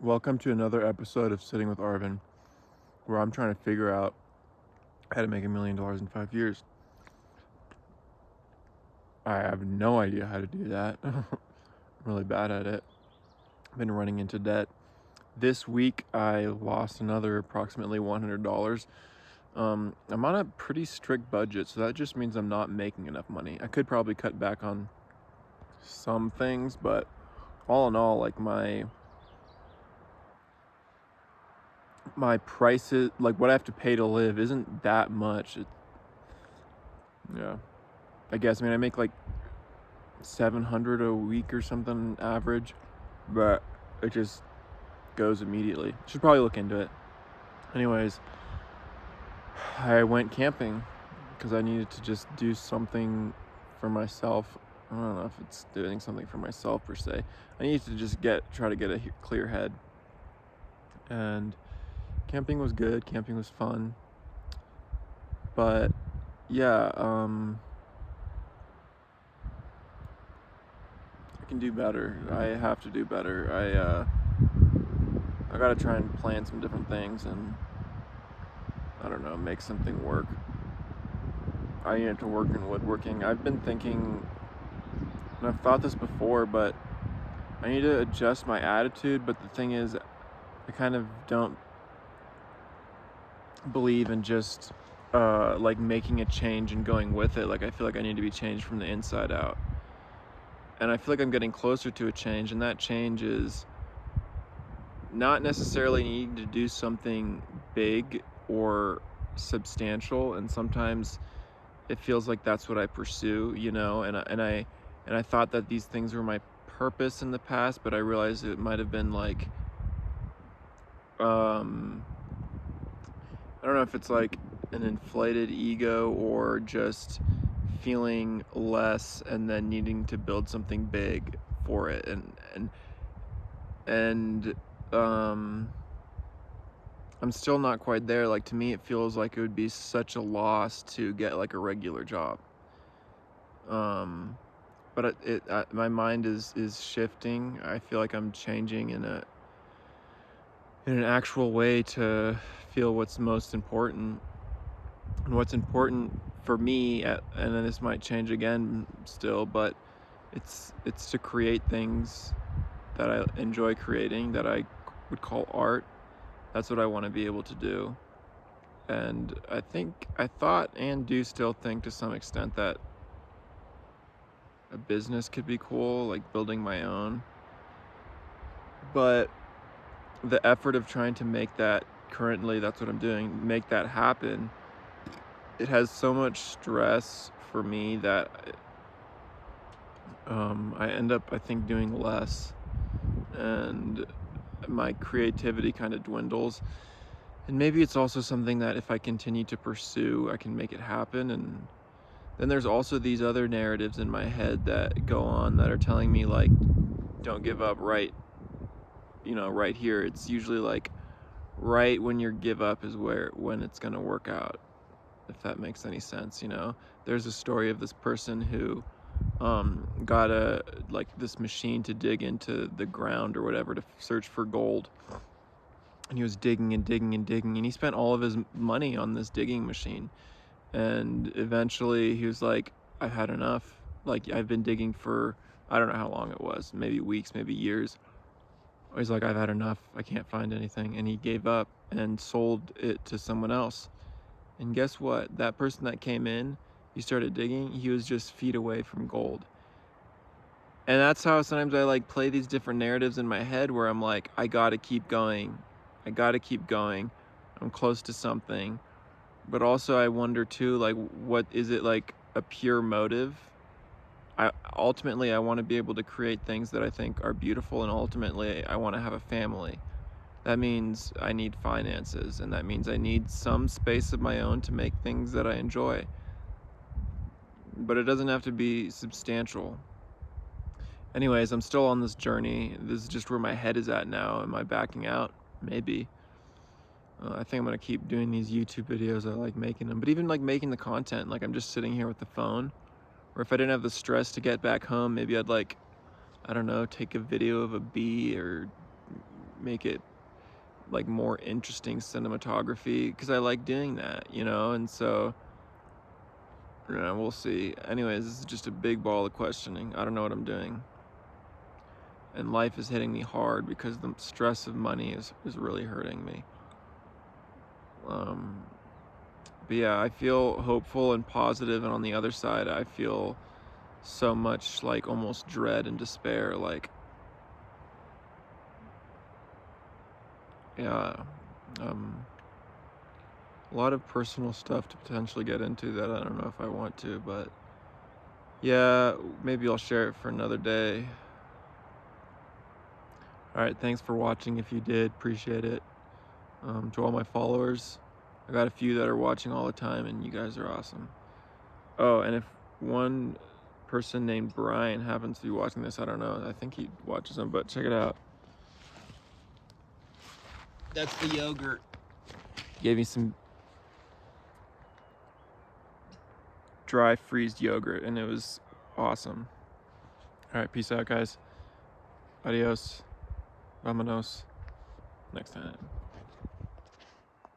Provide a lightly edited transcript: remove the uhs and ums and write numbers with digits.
Welcome to another episode of Sitting with Arvin, where I'm trying to figure out how to make $1 million in 5 years. I have no idea how to do that. I'm really bad at it. I've been running into debt. This week, I lost another approximately $100. I'm on a pretty strict budget, so that just means I'm not making enough money. I could probably cut back on some things, but all in all, like my prices, like what I have to pay to live, isn't that much. Yeah. I guess. I make like 700 a week or something average, but it just goes immediately. Should probably look into it. Anyways, I went camping because I needed to just do something for myself. I don't know if it's doing something for myself per se. I needed to just try to get a clear head. And camping was good. Camping was fun. But yeah, I can do better. I have to do better. I gotta try and plan some different things and I don't know, make something work. I need to work in woodworking. I've been thinking, and I've thought this before, but I need to adjust my attitude. But the thing is, I kind of don't believe in just like making a change and going with it. Like I feel like I need to be changed from the inside out. And I feel like I'm getting closer to a change, and that change is not necessarily needing to do something big or substantial. And sometimes it feels like that's what I pursue, and I thought that these things were my purpose in the past, but I realized it might have been like um I don't know if it's like an inflated ego or just feeling less and then needing to build something big for it, and I'm still not quite there. Like, to me it feels like it would be such a loss to get like a regular job. But my mind is shifting. I feel like I'm changing in an actual way to feel what's most important. And what's important for me, and then this might change again still, but it's to create things that I enjoy creating, that I would call art. That's what I want to be able to do. And I thought and do still think to some extent that a business could be cool, like building my own. But the effort of trying to make that, currently that's what I'm doing, make that happen, it has so much stress for me that I end up, I think, doing less, and my creativity kind of dwindles. And maybe it's also something that if I continue to pursue, I can make it happen. And then there's also these other narratives in my head that go on that are telling me, like, don't give up right here. It's usually like right when you give up is when it's going to work out, if that makes any sense. There's a story of this person who got this machine to dig into the ground or whatever to search for gold, and he was digging and digging and digging, and he spent all of his money on this digging machine. And eventually he was like, I've had enough. Like, I've been digging for, I don't know how long it was, maybe weeks, maybe years. He's like, I've had enough, I can't find anything. And he gave up and sold it to someone else. And guess what? That person that came in, he started digging, he was just feet away from gold. And that's how sometimes I like play these different narratives in my head where I'm like, I gotta keep going. I gotta keep going. I'm close to something. But also I wonder too, like, what is it, like a pure motive? Ultimately I want to be able to create things that I think are beautiful, and ultimately I want to have a family. That means I need finances, and that means I need some space of my own to make things that I enjoy. But it doesn't have to be substantial. Anyways, I'm still on this journey. This is just where my head is at now. Am I backing out? Maybe. I think I'm gonna keep doing these YouTube videos. I like making them, but even like making the content, like I'm just sitting here with the phone. Or if I didn't have the stress to get back home, maybe I'd, like, I don't know, take a video of a bee, or make it like more interesting cinematography, because I like doing that, you know. And so we'll see. Anyways, this is just a big ball of questioning. I don't know what I'm doing, and life is hitting me hard because the stress of money is really hurting me. But yeah, I feel hopeful and positive, and on the other side I feel so much like almost dread and despair. Like, yeah, a lot of personal stuff to potentially get into that I don't know if I want to, but yeah, maybe I'll share it for another day. Alright, thanks for watching. If you did, appreciate it. To all my followers, I got a few that are watching all the time, and you guys are awesome. Oh, and if one person named Brian happens to be watching this, I don't know, I think he watches them, but check it out. That's the yogurt. Gave me some dry freezed yogurt, and it was awesome. Alright, peace out, guys. Adios. Vámonos. Next time.